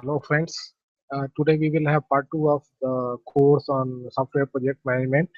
Hello friends, today we will have part 2 of the course on software project management.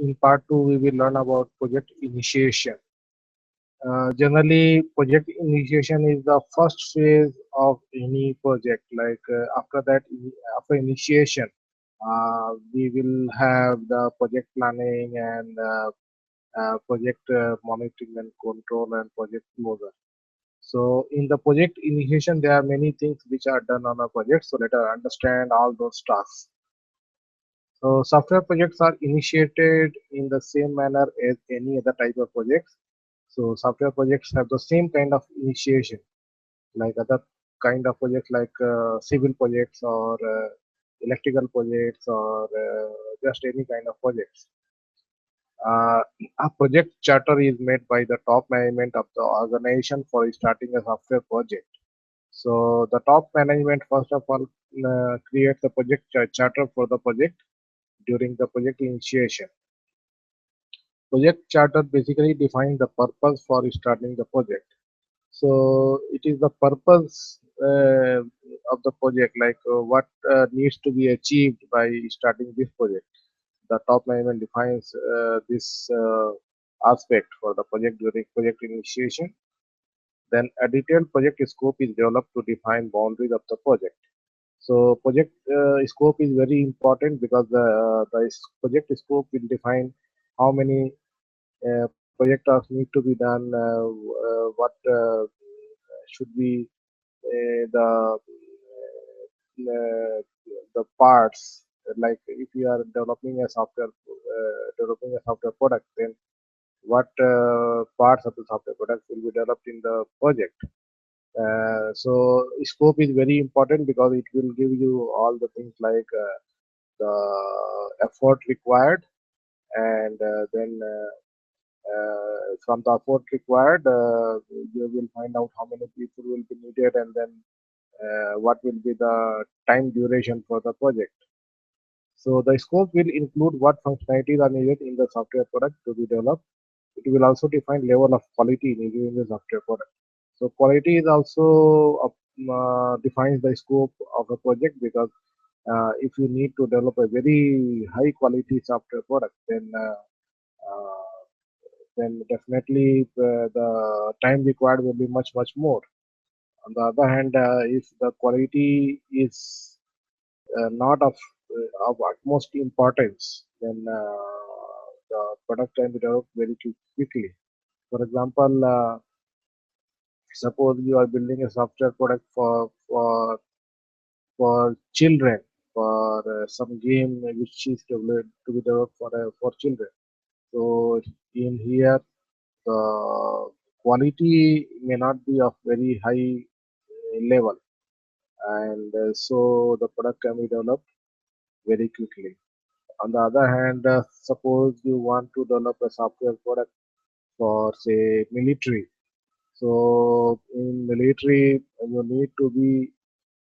In part 2 we will learn about project initiation. Generally project initiation is the first phase of any project. After that, after initiation, we will have the project planning and project monitoring and control and project closure. So in the project initiation, there are many things which are done on a project. So let us understand all those tasks. So software projects are initiated in the same manner as any other type of projects. So software projects have the same kind of initiation like other kind of projects like civil projects or electrical projects or just any kind of projects. Uh, a project charter is made by the top management of the organization for starting a software project. So the top management first of all creates a project charter for the project during the project initiation. Project charter basically defines the purpose for starting the project. So it is the purpose of the project, what needs to be achieved by starting this project. The top management defines this aspect for the project during project initiation. Then a detailed project scope is developed to define boundaries of the project. So project scope is very important because the project scope will define how many project tasks need to be done, what should be the parts. Like if you are developing a software product, then what parts of the software product will be developed in the project. So scope is very important because it will give you all the things like the effort required, and then from the effort required, you will find out how many people will be needed, and then what will be the time duration for the project. So the scope will include what functionalities are needed in the software product to be developed. It will also define level of quality needed in the software product. So quality is also defines the scope of a project because if you need to develop a very high quality software product, uh, then definitely the time required will be much more. On the other hand, if the quality is not of utmost importance, then the product can be developed very quickly. For example, suppose you are building a software product for children, for some game which is to be developed for children. So in here, the quality may not be of very high level, and so the product can be developed very quickly. On the other hand, suppose you want to develop a software product for say military. So in military, you need to be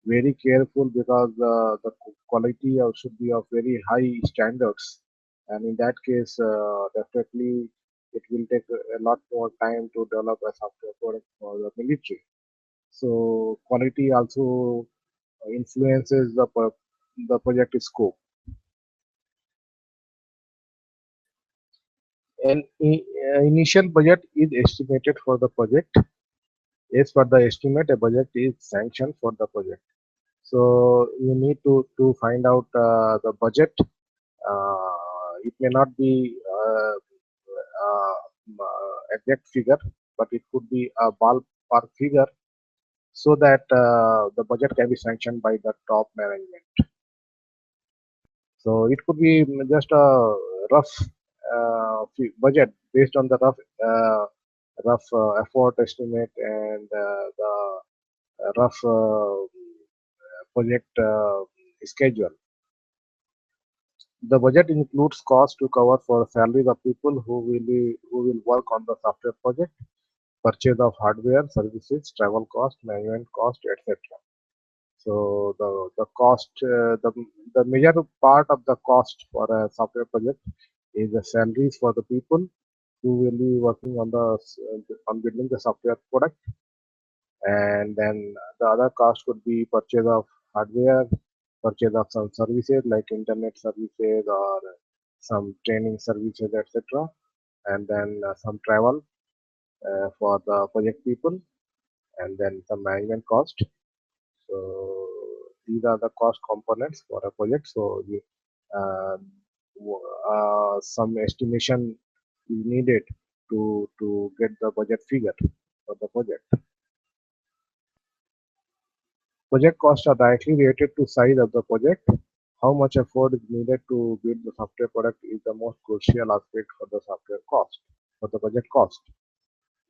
very careful because the quality should be of very high standards, and in that case, definitely it will take a lot more time to develop a software product for the military. So quality also influences the project scope. An initial budget is estimated for the project. As per the estimate, a budget is sanctioned for the project. So you need to find out the budget. It may not be exact figure, but it could be a ballpark figure so that the budget can be sanctioned by the top management. So it could be just a rough budget based on the rough effort estimate and the rough project schedule. The budget includes costs to cover for salaries of people who will work on the software project, purchase of hardware, services, travel cost, management cost, etc. So the cost, the major part of the cost for a software project is the salaries for the people who will be working on the on building the software product, And then the other cost could be purchase of hardware, purchase of some services like internet services or some training services, etc. And then some travel for the project people, and then some management cost. So these are the cost components for a project. So uh, some estimation is needed to get the budget figure for the project. Project costs are directly related to size of the project. How much effort is needed to build the software product is the most crucial aspect for the software cost, for the project cost.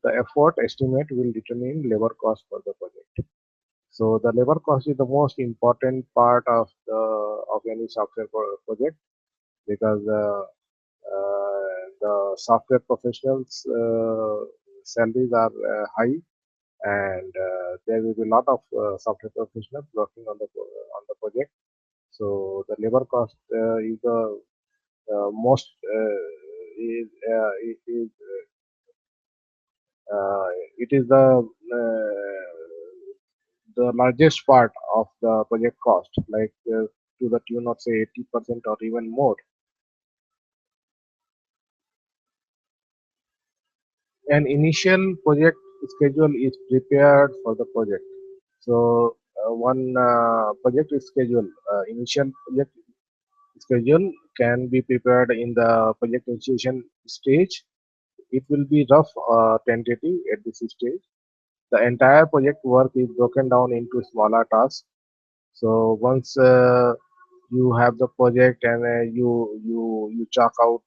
The effort estimate will determine labor cost for the project. So the labor cost is the most important part of any software project, because the software professionals salaries are high, and there will be a lot of software professionals working on the project. So the labor cost is the most is uh, it is the largest part of the project cost, like to the tune of say 80% or even more. An initial project schedule is prepared for the project. So one project schedule, initial project schedule can be prepared in the project initiation stage. It will be rough tentative at this stage. The entire project work is broken down into smaller tasks. So once you have the project, and you chalk out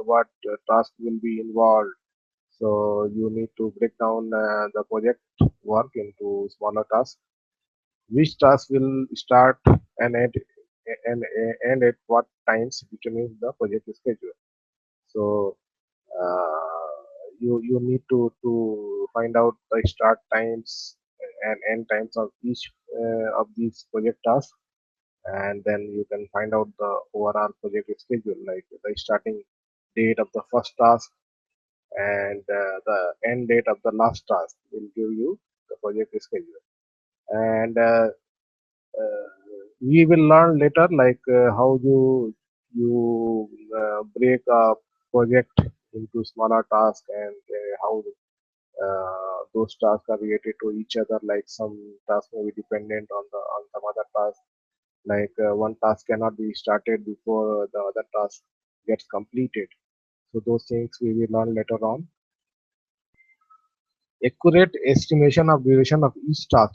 what task will be involved, so you need to break down the project work into smaller tasks. Which task will start and end at what times determines the project schedule. So uh, you need to find out the start times and end times of each of these project tasks, and then you can find out the overall project schedule, like the starting date of the first task and the end date of the last task will give you the project schedule. And uh, we will learn later, like how you break a project into smaller tasks, and how those tasks are related to each other. Like some tasks may be dependent on some other task. Like one task cannot be started before the other task gets completed. So those things we will learn later on. Accurate estimation of duration of each task.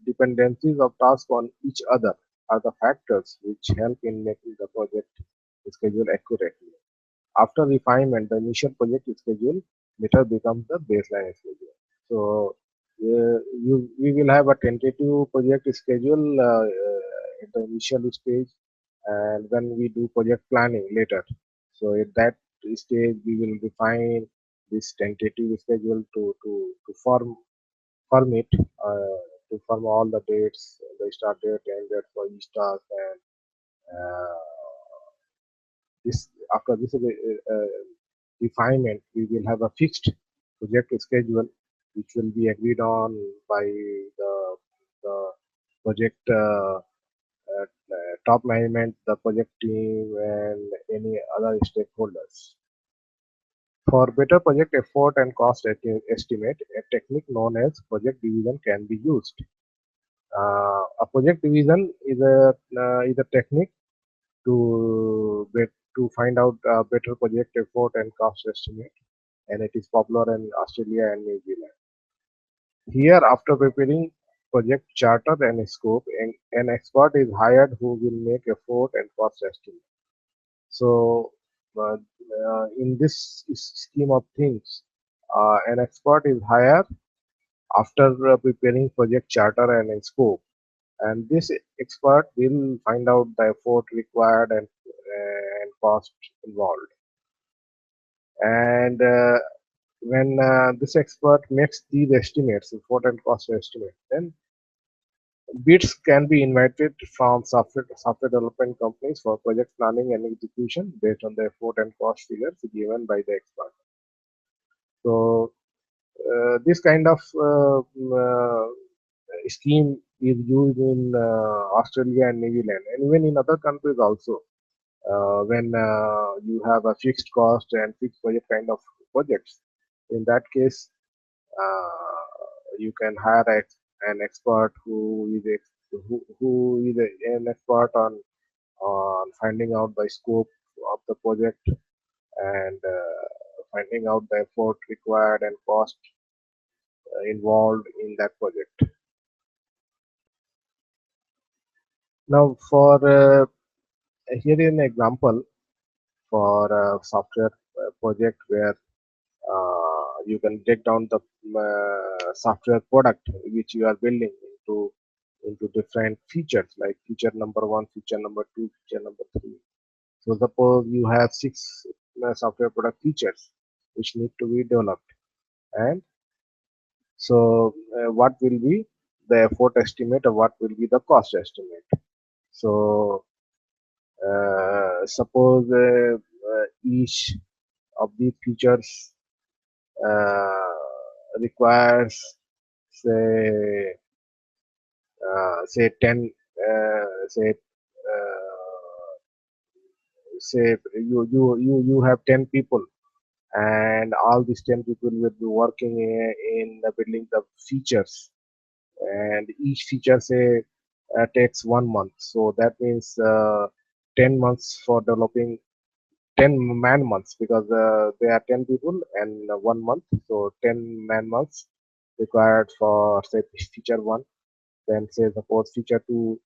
Dependencies of tasks on each other are the factors which help in making the project schedule accurately. After refinement, the initial project schedule later becomes the baseline schedule. So we will have a tentative project schedule at the initial stage, and when we do project planning later. So at that stage, we will define this tentative schedule to form it, to form all the dates, the start date, end date for each task, and uh, this after this refinement, we will have a fixed project schedule which will be agreed on by the project top management, the project team, and any other stakeholders. For better project effort and cost estimate, a technique known as project division can be used. A project division is a technique to find out better project effort and cost estimate, and it is popular in Australia and New Zealand. Here, after preparing project charter and scope, an expert is hired who will make effort and cost estimate. So, in this scheme of things, an expert is hired after preparing project charter and scope, and this expert will find out the effort required and cost involved. And when this expert makes these estimates, effort and cost estimate, then bids can be invited from software development companies for project planning and execution based on the effort and cost figures given by the expert. So This kind of scheme is used in Australia and New Zealand, and even in other countries also. When you have a fixed cost and fixed budget kind of projects, in that case, you can hire an expert who is an expert on finding out the scope of the project and finding out the effort required and cost involved in that project. Now, for here is an example for a software project where you can break down the software product which you are building into different features like feature number one, feature number two, feature number three. So suppose you have six software product features which need to be developed, and so what will be the effort estimate or what will be the cost estimate? So suppose each of these features uh, requires say say 10 say say you have 10 people, and all these 10 people will be working in the building the features, and each feature say takes 1 month, so that means 10 months for developing 10 man months because there are 10 people and 1 month, so 10 man months required for say feature one. Then say suppose feature two,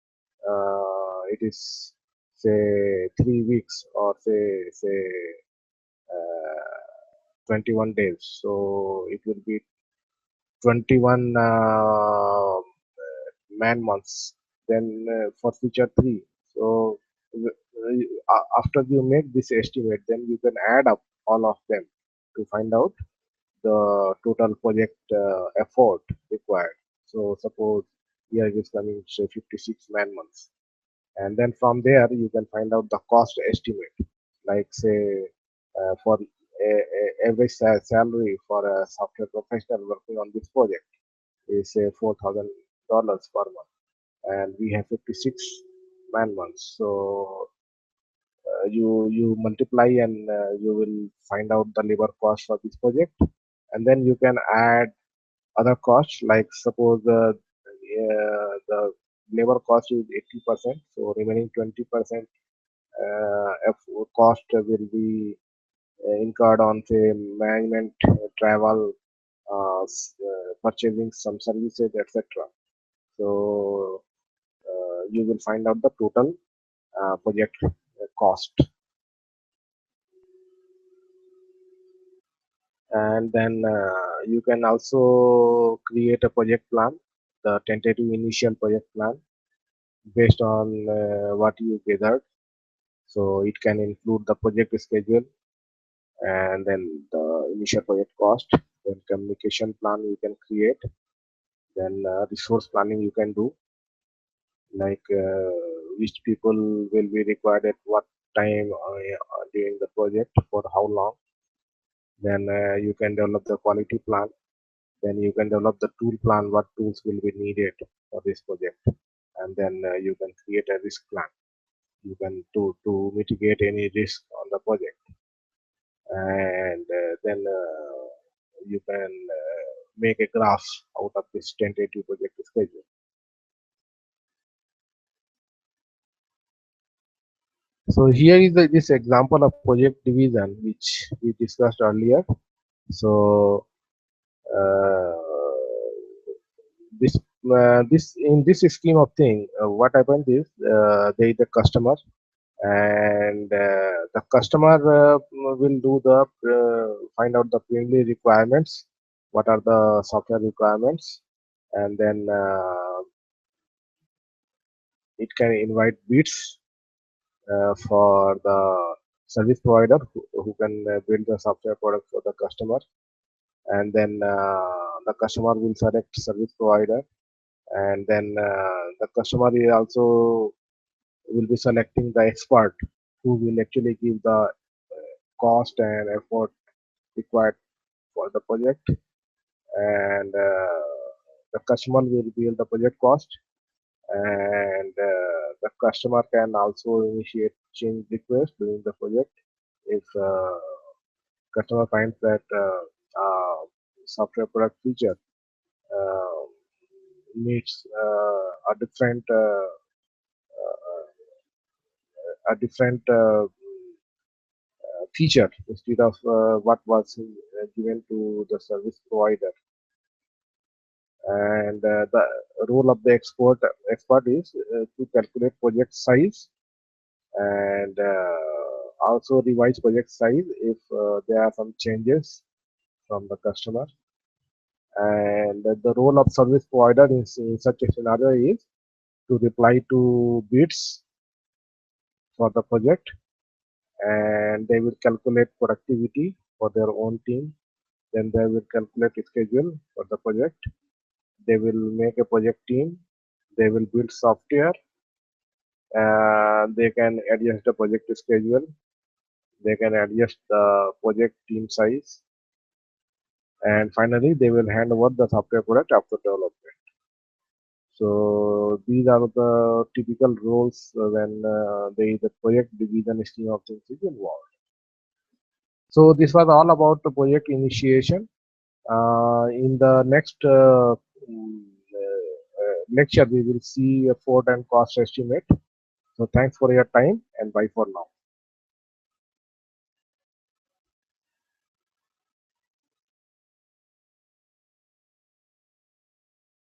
it is say 3 weeks or say 21 days, so it will be 21 man months. Then for feature three, so after you make this estimate, then you can add up all of them to find out the total project effort required. So suppose here it is coming say 56 man months, and then from there you can find out the cost estimate, like say for every salary for a software professional working on this project is say $4,000 per month, and we have 56 man months. So you multiply and you will find out the labor cost for this project, and then you can add other costs like suppose the labor cost is 80%, so remaining 20% cost will be incurred on say management, travel, purchasing some services, etc. So you will find out the total project cost, and then you can also create a project plan, the tentative initial project plan based on what you gathered. So it can include the project schedule and then the initial project cost, then communication plan you can create, then resource planning you can do, like which people will be required at what time during the project for how long. Then you can develop the quality plan, then you can develop the tool plan, what tools will be needed for this project, and then you can create a risk plan, you can to mitigate any risk on the project, and then you can make a graph out of this tentative project schedule. So here is this example of project division which we discussed earlier. So uh, this in this scheme of thing, what happens is there is a customer, and the customer will do the find out the preliminary requirements, what are the software requirements, and then it can invite bids for the service provider who can build the software product for the customer, and then the customer will select service provider, and then the customer is also will be selecting the expert who will actually give the cost and effort required for the project, and the customer will bill the project cost, and the customer can also initiate change request during the project if customer finds that software product feature uh, needs a different feature instead of what was given to the service provider. And the role of the expert is to calculate project size and also revise project size if there are some changes from the customer. And the role of service provider in such a scenario is to reply to bids for the project, and they will calculate productivity for their own team. Then they will calculate schedule for the project. They will make a project team. They will build software. They can adjust the project schedule. They can adjust the project team size, and finally they will hand over the software product after development. So these are the typical roles when the project division scheme of things is involved. So this was all about the project initiation. In the next lecture, we will see a effort and cost estimate. So thanks for your time, and bye for now.